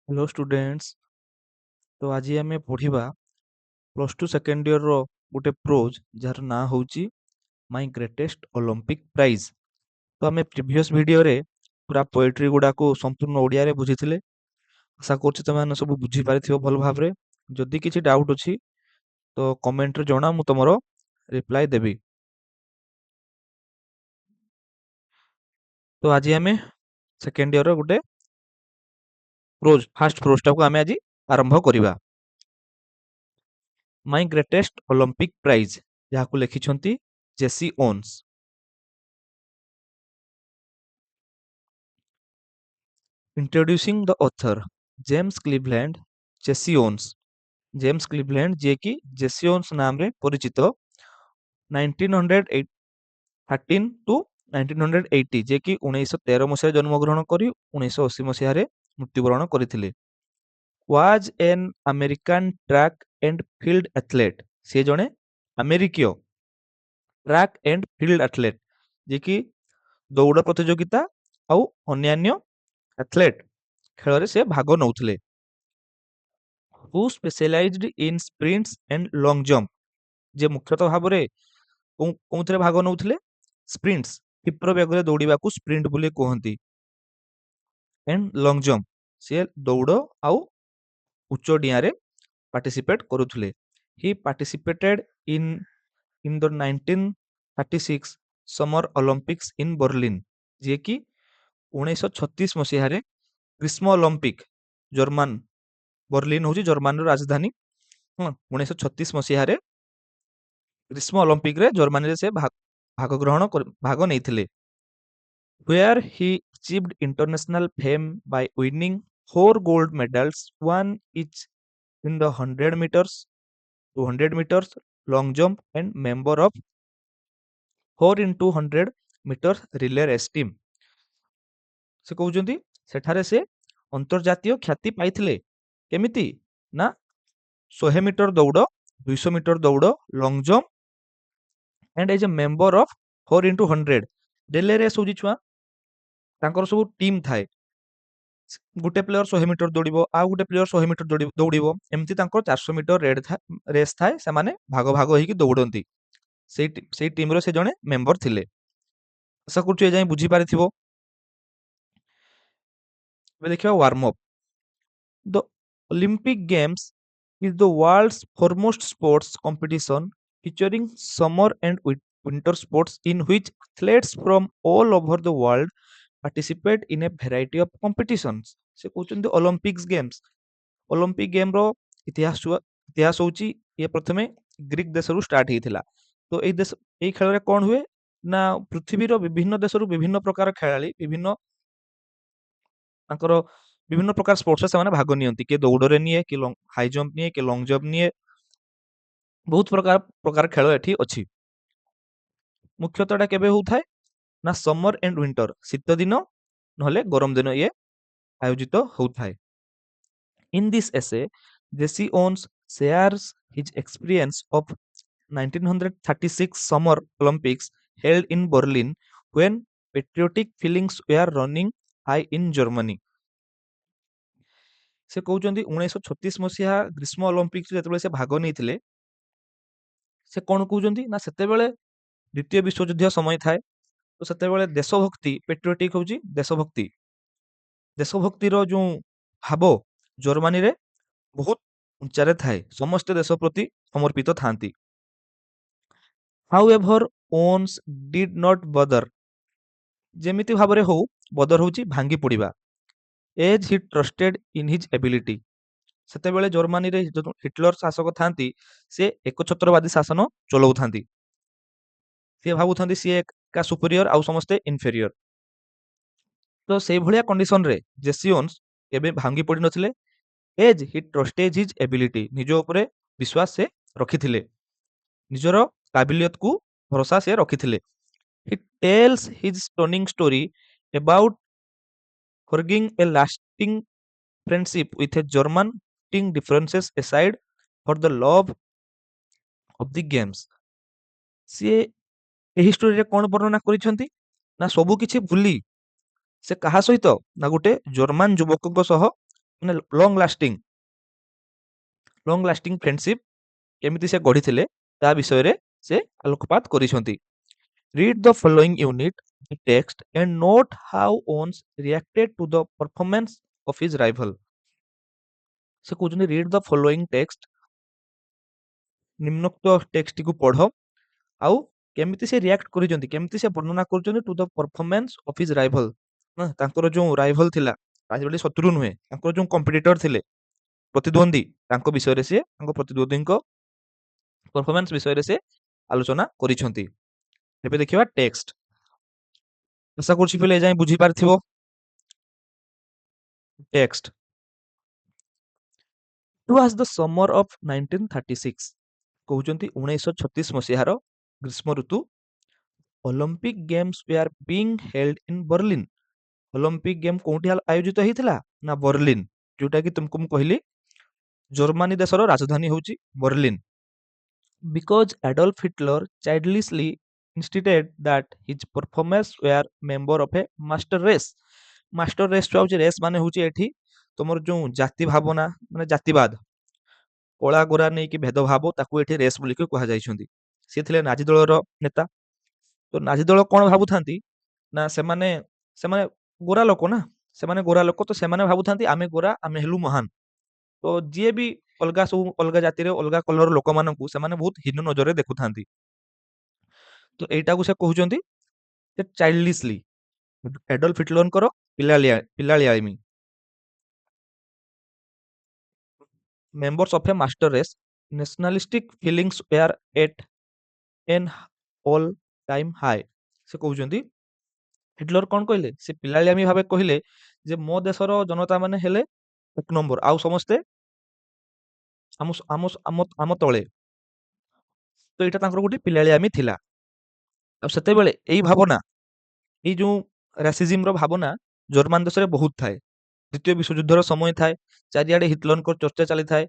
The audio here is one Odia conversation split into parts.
Hello students. तो आज आम पढ़ा प्लस टू सेकेंड इयर रो गोटे प्रोज जार ना हूँ माय ग्रेटेस्ट ओलंपिक प्राइज। तो आम प्रीवियस वीडियो रे पूरा पोएट्री गुड़ा को संपूर्ण ओडिया रे बुझी आशा कर सब बुझी पारि भल भाव रे। जदि किसी डाउट अच्छी तो कमेंट रे जना मु तुमरो रिप्लाई देबी। तो आज आम सेकेंड इयर रो गोटे प्रोज फास्ट प्रोज टाको आम आज आरंभ करिबा। माय ग्रेटेस्ट ओलंपिक प्राइज जहाँ लिखिछंती Jesse Owens. Introducing the author James Cleveland Jesse Owens. James Cleveland जे कि जेसी ओन्स नाम रे परिचित 1913 टू 1980 जे कि 1913 मसीहा जन्म ग्रहण करी 1980 मसीहा रे मृत्युवरण करथिले। Was an American track and field athlete. से जणे अमेरिकीय ट्रैक एंड फील्ड एथलेट जे कि दौड़ प्रतियोगिता आउ अन्यान्य एथलेट खेल से भाग नौथिले। Who specialized in sprints and long jump. जे मुख्यतः भाव में कोउथरे भाग नौथिले स्प्रिंट्स क्षिप्र वेग दौड़ा को स्प्रिंट बोली कहती। एंड लॉन्ग जंप से दौड़ आउ उच्च डिया रे पार्टिसिपेट करुथले। He participated in in the 1936 summer Olympics in Berlin जे कि 1936 मसीह ग्रीष्म ओलंपिक जर्मन बर्लिन हूँ जर्मन राजधानी। 1936 मसीह ग्रीष्म ओलंपिक रे जर्मनी रे से भाग ग्रहण भाग नहीं। where he achieved international fame by winning 4 gold medals, one each in the 100 meters, 200 meters, long jump, and member of 4 into 100 meters relay race team। से कहउचंती सेठारे से अंतर्जातीय ख्याति पाइथिले केमिति ना 100 मीटर दौड़, 200 मीटर दौड़, long jump and as a member of 4 into 100 relay race होजी छुआ तांकर सब टीम थाए। गोटे प्लेयर 100 मीटर दौड़िबो आउ गोटे प्लेयर 100 मीटर दौड़िबो एमती तांकर 400 मीटर रेस थाए। से माने भाग भाग होइकी दौड़ंती। सेई टीम रो से जणे मेंबर थिले। आशा करछु ए जाय बुझी पारिथिबो। ଏବେ ଦେଖିବା warm up. The Olympic Games is the world's foremost sports competition featuring summer and winter sports in which athletes from all over the world participate in a variety of competitions। से कहउचंती ओलंपिक्स गेम्स। ओलंपिक गेम रो इतिहास होची ये प्रथमे ग्रीक देश रु स्टार्ट हेतिला। तो एई देश एई खेल रे कोन हुए ना पृथ्वी रो विभिन्न देश रु विभिन्न प्रकार खेलाड़ी विभिन्न तांकर विभिन्न प्रकार स्पोर्ट्स से माने भाग नियंती। के दौड़रे निए कि हाई जंप निए कि लॉन्ग जंप निए बहुत प्रकार प्रकार खेल एठी अछि। मुख्यतः एटा केबे होउथाय ना समर एंड विंटर शीत दिन नहले गरम दिन ये आयोजित होउथाय। In this essay, Jesse Owens shares his experience of 1936 Summer Olympics held in Berlin when patriotic feelings were running high in Germany। से कहउचंती 1936 मसीहा ग्रीष्म ओलंपिक्स जेतेबेले से भाग नैथिले से कोन कहउचंती ना सेतेबेले द्वितीय विश्वयुद्ध समय थाए। तो सेतेबेले देशभक्ति पेट्रियोटिक होउची देशभक्ति देशभक्तिर जो भाव जर्मनी रे बहुत उच्चारे थाए। समस्त देश प्रति समर्पित थांती। However Owens did not bother जेमिति भाबरे हो बदर होची भांगी पड़िबा। As he trusted in his ability सेतेबेले जर्मनी रे जो हिटलर शासक थांती से एकछत्रवादी शासन चलाउ थांती। से भाबुथांती सी का सुपीरियर आउ समस्ते इनफेरियर। तो से भलिया कंडीशन रे जेसी ओन्स केबे भांगी पड़ी नथिले। As he trusted his ability निज उपरे विश्वास से रखिथिले निजर काबिलियत को भरोसा से रखिथिले। He tells his stunning story about forging a lasting friendship with a German, putting differences aside for the love of the games। सी एही स्टोरी रे कोन वर्णना करिसंती ना सब किछि भूली से कहा सहित ना गोटे जर्मन युवक सह ମାନେ ଲଙ୍ଗ ଲାଷ୍ଟିଂ ଫ୍ରେଣ୍ଡସିପ୍ କେମିତି ସେ ଗଢିଥିଲେ ତା ବିଷୟରେ ସେ ଆଲୋକପାତ କରିଛନ୍ତି। Read the following unit, the text, and note how Owens reacted to the performance of his rival. ସେ କହୁଛନ୍ତି read the following text, ନିମ୍ନୋକ୍ତ ଟେକ୍ସଟିକୁ ପଢ ଆଉ କେମିତି ସେ ରିଆକ୍ଟ କରିଛନ୍ତି, କେମିତି ସେ ବର୍ଣ୍ଣନା କରୁଛନ୍ତି to the performance of his rival. ତାଙ୍କର ଯୋଉ ରାଇଭଲ ଥିଲା, ରାଇଭଲ ଶତ୍ରୁ ନୁହେଁ, ତାଙ୍କର ଯୋଉ କମ୍ପିଟିଟର ଥିଲେ, ପ୍ରତିଦ୍ୱନ୍ଦ୍ୱୀ, ତାଙ୍କ ବିଷୟରେ ସେ ତାଙ୍କ ପ୍ରତିଦ୍ୱନ୍ଦ୍ୱୀଙ୍କ ପରଫର୍ମାନ୍ସ ବିଷୟରେ ସେ ଆଲୋଚନା କରିଛନ୍ତି। ଏବେ ଦେଖିବା ଟେକ୍ସଟ। ଆଶା କରୁଛି ପିଲେ ଏ ଯାଏଁ ବୁଝିପାରିଥିବ। Text. It was the summer of 1936, କହୁଛନ୍ତି 1936 ମସିହାର ଗ୍ରୀଷ୍ମ ଋତୁ। Olympic games were being held in Berlin. Olympic game କୋଉଠି ଆୟୋଜିତ ହେଇଥିଲା ନା ବର୍ଲିନ, ଯୋଉଟା କି ତୁମକୁ ମୁଁ କହିଲି ଜର୍ମାନୀ ଦେଶର ରାଜଧାନୀ ହଉଛି Berlin. Because Adolf Hitler childishly insisted that his performers were member of a master race. Master race ହଉଛି, ରେସ୍ ମାନେ ହଉଛି ଏଠି ତମର ଯୋଉ ଜାତି ଭାବନା ମାନେ ଜାତିବାଦ, କଳା ଗୋରା ନେଇକି ଭେଦଭାବ, ତାକୁ ଏଠି ରେସ୍ ବୋଲିକି କୁହାଯାଇଛନ୍ତି। ସେ ଥିଲେ ନାଜି ଦଳର ନେତା। ତ ନାଜି ଦଳ କଣ ଭାବୁଥାନ୍ତି ନା ସେମାନେ ସେମାନେ ଗୋରା ଲୋକ ନା, ସେମାନେ ଗୋରା ଲୋକ, ତ ସେମାନେ ଭାବୁଥାନ୍ତି ଆମେ ଗୋରା, ଆମେ ହେଲୁ ମହାନ। ତ ଯିଏ ବି ଅଲଗା ସବୁ ଅଲଗା ଜାତିରେ ଅଲଗା କଲର ଲୋକମାନଙ୍କୁ ସେମାନେ ବହୁତ ହୀନ ନଜରରେ ଦେଖୁଥାନ୍ତି। ତ ଏଇଟାକୁ ସେ କହୁଛନ୍ତି ଯେ ଚାଇଲ୍ଡିଶଲି, ଏଡଲ୍ଫ ହିଟଲରଙ୍କର ପିଲାଳିଆମୀ। members of a master race, nationalistic feelings were at an all time high। ସେ କହୁଛନ୍ତି ହିଟଲର କଣ କହିଲେ, ସେ ପିଲାଳିଆମୀ ଭାବେ କହିଲେ ଯେ ମୋ ଦେଶର ଜନତା ମାନେ ହେଲେ ଏକ ନମ୍ବର, ଆଉ ସମସ୍ତେ ଆମ ଆମ ଆମ ଆମ ତଳେ। ତ ଏଇଟା ତାଙ୍କର ଗୋଟେ ପିଲାଳିଆମୀ ଥିଲା। ଆଉ ସେତେବେଳେ ଏଇ ଭାବନା, ଏଇ ଯୋଉ ରାସିଜିମର ଭାବନା ଜର୍ମାନ ଦେଶରେ ବହୁତ ଥାଏ। ଦ୍ୱିତୀୟ ବିଶ୍ୱଯୁଦ୍ଧର ସମୟ ଥାଏ, ଚାରିଆଡେ ହିଟଲରଙ୍କ ଚର୍ଚ୍ଚା ଚାଲିଥାଏ।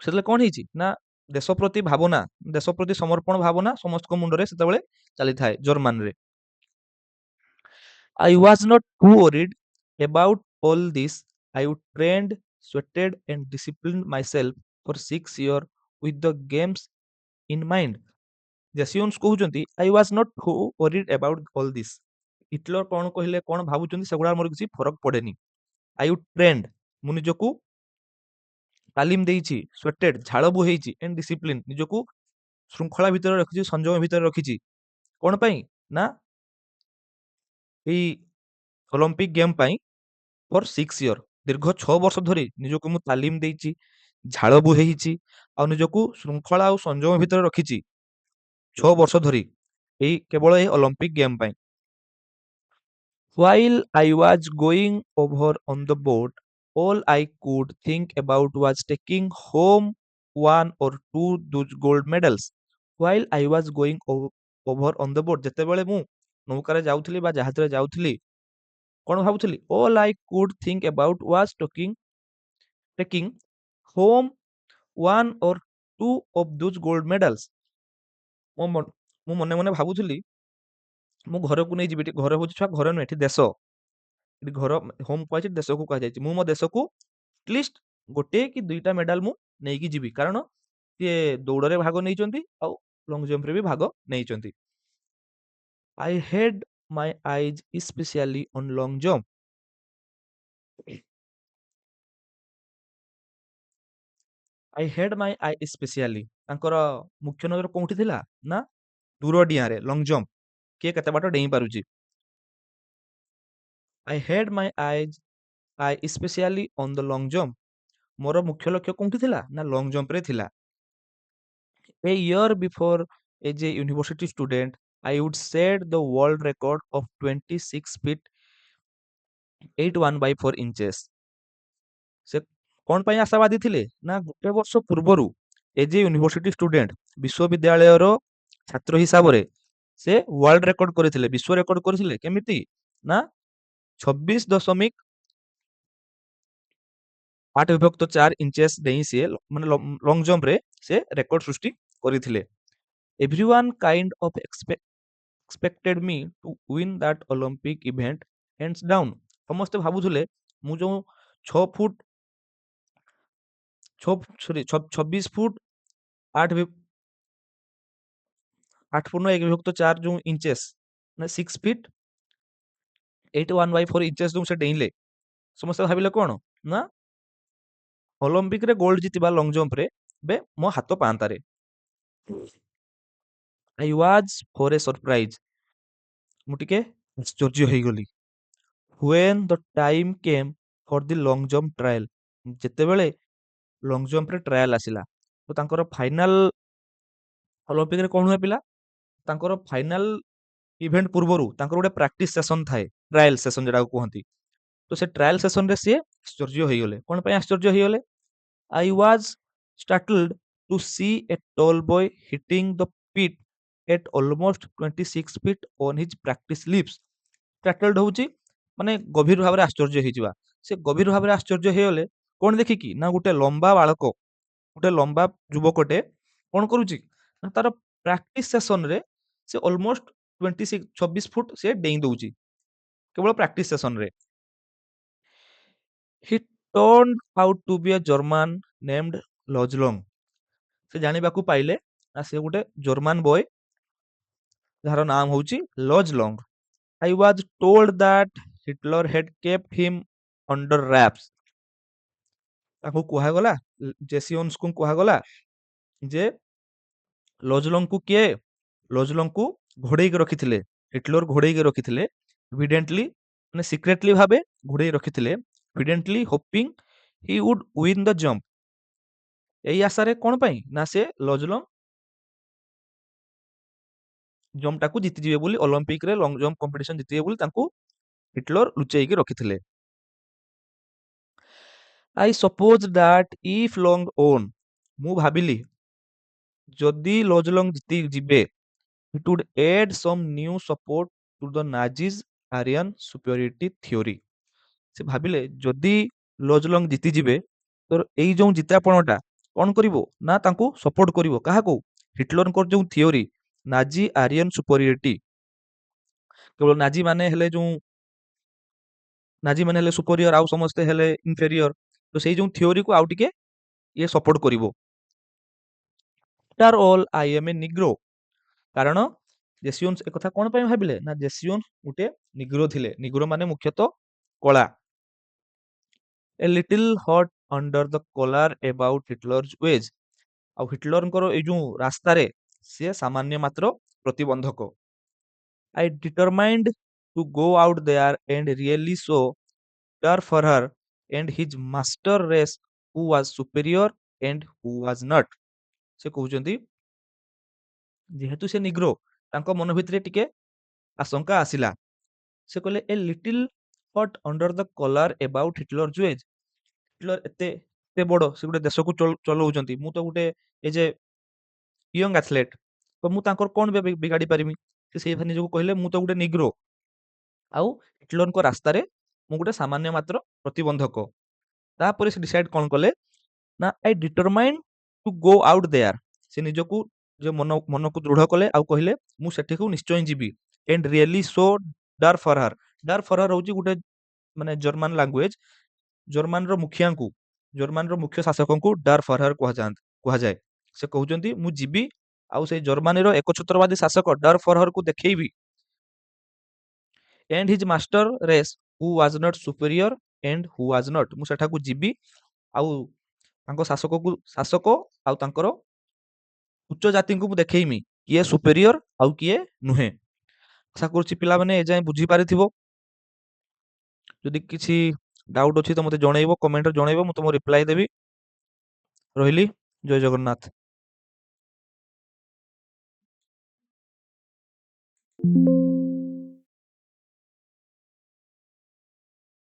ସେତେବେଳେ କଣ ହେଇଛି ନା ଦେଶ ପ୍ରତି ଭାବନା, ଦେଶ ପ୍ରତି ସମର୍ପଣ ଭାବନା ସମସ୍ତଙ୍କ ମୁଣ୍ଡରେ ସେତେବେଳେ ଚାଲିଥାଏ ଜର୍ମାନରେ। I was not too worried about all this. I would trained, sweated and disciplined myself for 6 years with the games in mind। ଜେସିଓନ୍ସ କହୁଛନ୍ତି I was not too worried about all this। Hitler କଣ କହିଲେ, କଣ ଭାବୁଛନ୍ତି, ସେଗୁଡା ମୋର କିଛି ଫରକ ପଡେନି। I would trained, ମୁଁ ନିଜକୁ ତାଲିମ ଦେଇଛି, ସ୍ୱେଟେଡ, ଝାଳ ବୁହେଇଛି, ଏଣ୍ଡ ଡିସିପ୍ଲିନ, ନିଜକୁ ଶୃଙ୍ଖଳା ଭିତରେ ରଖିଛି, ସଂଯମ ଭିତରେ ରଖିଛି। କଣ ପାଇଁ ନା ଏଇ ଅଲମ୍ପିକ ଗେମ୍ ପାଇଁ ଫର 6 years, ଦୀର୍ଘ 6 ବର୍ଷ ଧରି ନିଜକୁ ମୁଁ ତାଲିମ ଦେଇଛି, ଝାଳ ବୁହେଇଛି, ଆଉ ନିଜକୁ ଶୃଙ୍ଖଳା ଆଉ ସଂଯମ ଭିତରେ ରଖିଛି 6 ବର୍ଷ ଧରି, ଏଇ କେବଳ ଏଇ ଅଲମ୍ପିକ ଗେମ୍ ପାଇଁ। While I was going over on the boat, all I could think about was taking home one or two those gold medals। While I was going over on the boat, ଯେତେବେଳେ ମୁଁ ନୌକାରେ ଯାଉଥିଲି ବା ଜାହାଜରେ ଯାଉଥିଲି, କଣ ଭାବୁଥିଲି, all I could think about was taking home one or two of those gold medals। ମୁଁ ମନେ ମନେ ଭାବୁଥିଲି ମୁଁ ଘରକୁ ନେଇ ଯିବି, ଘର ହଉଛି ଛୁଆ, ଘର ନୁହେଁ, ଏଠି ଦେଶ, ଏଠି ଘର ହୋମ କୁହାଯାଇଛି, ଦେଶକୁ କୁହାଯାଇଛି। ମୁଁ ମୋ ଦେଶକୁ ଆଟଲିଷ୍ଟ ଗୋଟେ କି ଦୁଇଟା ମେଡାଲ ମୁଁ ନେଇକି ଯିବି, କାରଣ ସିଏ ଦୌଡ଼ରେ ଭାଗ ନେଇଛନ୍ତି ଆଉ ଲଙ୍ଗ ଜମ୍ପରେ ବି ଭାଗ ନେଇଛନ୍ତି। I had my eyes especially on long jump। I had my eye especially, ତାଙ୍କର ମୁଖ୍ୟ ନଜର କୋଉଠି ଥିଲା ନା ଦୂର ଡିଆଁରେ, ଲଙ୍ଗ ଜମ୍ପ, କିଏ କେତେ ବାଟ ଡେଇଁ ପାରୁଛି। I had my eye especially on the long jump। ମୋର ମୁଖ୍ୟ ଲକ୍ଷ୍ୟ କୋଉଠି ଥିଲା ନା ଲଙ୍ଗ ଜମ୍ପରେ ଥିଲା। A year before, as a university student, I would set the world record of 26 feet 8 1/4 inches। ସେ କଣ ପାଇଁ ଆଶାବାଦୀ ଥିଲେ ନା ଗୋଟେ ବର୍ଷ ପୂର୍ବରୁ ଏଜ ଏ ୟୁନିଭର୍ସିଟି ଷ୍ଟୁଡେଣ୍ଟ, ବିଶ୍ୱବିଦ୍ୟାଳୟର ଛାତ୍ର ହିସାବରେ ସେ ୱାର୍ଲଡ ରେକର୍ଡ କରିଥିଲେ, ବିଶ୍ୱ ରେକର୍ଡ କରିଥିଲେ। କେମିତି ନା 26.8/4 ଇଞ୍ଚେସ୍ ଡେଇଁ ସିଏ ମାନେ ଲଙ୍ଗ ଜମ୍ପରେ ସେ ରେକର୍ଡ ସୃଷ୍ଟି କରିଥିଲେ। Everyone kind of expected me to win that Olympic event hands down। ସମସ୍ତେ ଭାବୁଥିଲେ ମୁଁ ଯୋଉ 6 ଫୁଟ 26 ଫୁଟ 8 ପୂର୍ଣ୍ଣ 1 ବିଭକ୍ତ 4 ଯୋଉ ଇଞ୍ଚେସ୍ ମାନେ 6 ଫିଟ୍ 81/4 ଇଞ୍ଚେସ୍ ଯୋଉ ସେ ଡେଇଁଲେ ସମସ୍ତେ ଭାବିଲେ କଣ ନା ଅଲମ୍ପିକରେ ଗୋଲ୍ଡ ଜିତିବା ଲଙ୍ଗ ଜମ୍ପରେ ବେ ମୋ ହାତ ପାଆନ୍ତାରେ। I was for a surprise ମୁଁ ଟିକେ ଆଶ୍ଚର୍ଯ୍ୟ ହେଇଗଲି। When the time came for the long jump trial ଯେତେବେଳେ ଲଙ୍ଗ ଜମ୍ପରେ ଟ୍ରାଏଲ ଆସିଲା ତ ତାଙ୍କର ଫାଇନାଲ ଅଲମ୍ପିକରେ କଣ ହୁଏ ପିଲା ତାଙ୍କର ଫାଇନାଲ ଇଭେଣ୍ଟ ପୂର୍ବରୁ ତାଙ୍କର ଗୋଟେ ପ୍ରାକ୍ଟିସ ସେସନ ଥାଏ ଟ୍ରାଏଲ ସେସନ ଯେଟାକୁ କୁହନ୍ତି। ତ ସେ ଟ୍ରାଏଲ ସେସନରେ ସିଏ ଆଶ୍ଚର୍ଯ୍ୟ ହେଇଗଲେ କଣ ପାଇଁ ଆଶ୍ଚର୍ଯ୍ୟ ହେଇଗଲେ I was startled to see a tall boy hitting the pit at almost 26 feet on his practice leaps. Startled ହଉଛି ମାନେ ଗଭୀର ଭାବରେ ଆଶ୍ଚର୍ଯ୍ୟ ହେଇଯିବା। ସେ ଗଭୀର ଭାବରେ ଆଶ୍ଚର୍ଯ୍ୟ ହେଇଗଲେ କଣ ଦେଖିକି ନା ଗୋଟେ ଲମ୍ବା ବାଳକ ଗୋଟେ ଲମ୍ବା ଯୁବକଟେ କଣ କରୁଛି ନା ତାର ପ୍ରାକ୍ଟିସ ସେସନରେ ସେ ଅଲମୋଷ୍ଟ 26 ଫୁଟ ସେ ଡେଇଁ ଦଉଛି କେବଳ practice ସେସନରେ। He turned out to be a German named Lojlong. ସେ ଜାଣିବାକୁ ପାଇଲେ ନା ସେ ଗୋଟେ ଜର୍ମାନ ବୟ ଯାହାର ନାମ ହଉଛି ଲଜଲଙ୍ଗ। I was told that Hitler had kept him under wraps. ତାକୁ କୁହାଗଲା ଜେସିଓନ୍ସକୁ କୁହାଗଲା ଯେ ଲଜଲଙ୍ଗକୁ କିଏ ଲଜଲଙ୍ଗକୁ ଘୋଡେଇକି ରଖିଥିଲେ ହିଟଲର ଘୋଡେଇକି ରଖିଥିଲେ ଏଭିଡେଣ୍ଟଲି ମାନେ ସିକ୍ରେଟଲି ଭାବେ ଘୋଡେଇ ରଖିଥିଲେ evidently hoping he would win the jump ଏଇ ଆଶାରେ କଣ ପାଇଁ ନା ସେ ଲଜଲଙ୍ଗ ଜମ୍ପଟାକୁ ଜିତିଯିବେ ବୋଲି ଅଲମ୍ପିକରେ ଲଙ୍ଗ ଜମ୍ପ କମ୍ପିଟିସନ ଜିତିଯିବେ ବୋଲି ତାଙ୍କୁ ହିଟଲର ଲୁଚେଇକି ରଖିଥିଲେ। I suppose that if Long on ମୁଁ ଭାବିଲି ଯଦି ଲଜଲଙ୍ଗ ଜିତି ଯିବେ it would add some new support to the Nazis Aryan superiority theory। ସେ ଭାବିଲେ ଯଦି ଲଜଲଙ୍ଗ ଜିତିଯିବେ ତ ଏଇ ଯୋଉ ଜିତାପଣଟା କଣ କରିବ ନା ତାଙ୍କୁ ସପୋର୍ଟ କରିବ କାହାକୁ ହିଟଲରଙ୍କର ଯୋଉ ଥିଓରି ନାଜି ଆରିଆନ ସୁପରିୟରିଟି କେବଳ ନାଜି ମାନେ ହେଲେ ସୁପରିୟର ଆଉ ସମସ୍ତେ ହେଲେ ଇନଫେରିୟର ତ ସେଇ ଯୋଉ ଥିଓରିକୁ ଆଉ ଟିକେ ଇଏ ସପୋର୍ଟ କରିବ। After all I am a Negro କାରଣ ଜେସିଓନ୍ସ ଏକଥା କଣ ପାଇଁ ଭାବିଲେ ନା ଜେସିଓନ୍ସ ଗୋଟେ ନିଗ୍ରୋ ଥିଲେ ନିଗ୍ରୋ ମାନେ ମୁଖ୍ୟତଃ କଳା। A little hot under the collar about Hitler's ways ଆଉ ହିଟଲରଙ୍କର ଏଇ ଯୋଉ ରାସ୍ତାରେ ସିଏ ସାମାନ୍ୟ ମାତ୍ର ପ୍ରତିବନ୍ଧକ। I determined to go out there and really show Der Führer and his master race who was superior and who was not। ସେ କହୁଛନ୍ତି ଯେହେତୁ ସେ ନିଗ୍ରୋ ତାଙ୍କ ମନ ଭିତରେ ଟିକେ ଆଶଙ୍କା ଆସିଲା। ସେ କହିଲେ a little hot under the collar about Hitler Jews Hitler ଏତେ ବଡ ସେ ଗୋଟେ ଦେଶକୁ ଚଲଉଛନ୍ତି ମୁଁ ତ ଗୋଟେ ଏ ଯେ ୟଙ୍ଗ ଆଥଲେଟ ତ ମୁଁ ତାଙ୍କର କଣ ବିଗାଡି ପାରିବି ସେ ସେଇ ନିଜକୁ କହିଲେ ମୁଁ ତ ଗୋଟେ ନିଗ୍ରୋ ଆଉ ହିଟଲରଙ୍କ ରାସ୍ତାରେ ମୁଁ ଗୋଟେ ସାମାନ୍ୟ ମାତ୍ର ପ୍ରତିବନ୍ଧକ। ତାପରେ ସେ ଡିସାଇଡ କଣ କଲେ ନା I determine to go out there ସେ ନିଜକୁ ଯେ ମନକୁ ଦୃଢ କଲେ ଆଉ କହିଲେ ମୁଁ ସେଠିକୁ ନିଶ୍ଚୟ ଯିବି ଏଣ୍ଡ ରିଏଲି ସୋ ଡାର ଫରହାର ହଉଛି ଗୋଟେ ମାନେ ଜର୍ମାନ ଲାଙ୍ଗୁଏଜ ଜର୍ମାନର ମୁଖିଆଙ୍କୁ ଜର୍ମାନର ମୁଖ୍ୟ ଶାସକଙ୍କୁ ଡାର ଫରହାର କୁହାଯାଏ। ସେ କହୁଛନ୍ତି ମୁଁ ଯିବି ଆଉ ସେଇ ଜର୍ମାନୀର ଏକଛତ୍ରବାଦୀ ଶାସକ ଡର ଫରହରକୁ ଦେଖେଇବି and his master race who was not superior and who was not ମୁଁ ସେଠାକୁ ଯିବି ଆଉ ତାଙ୍କ ଶାସକ ଆଉ ତାଙ୍କର ଉଚ୍ଚ ଜାତିଙ୍କୁ ମୁଁ ଦେଖେଇମି କିଏ ସୁପେରିୟର ଆଉ କିଏ ନୁହେଁ। ଆଶା କରୁଛି ପିଲାମାନେ ଏଯାଏଁ ବୁଝିପାରିଥିବ। ଯଦି କିଛି ଡାଉଟ୍ ଅଛି ତ ମତେ ଜଣେଇବ କମେଣ୍ଟରେ ଜଣେଇବ ମୁଁ ତମକୁ ରିପ୍ଲାଏ ଦେବି। ରହିଲି ଜୟ ଜଗନ୍ନାଥ।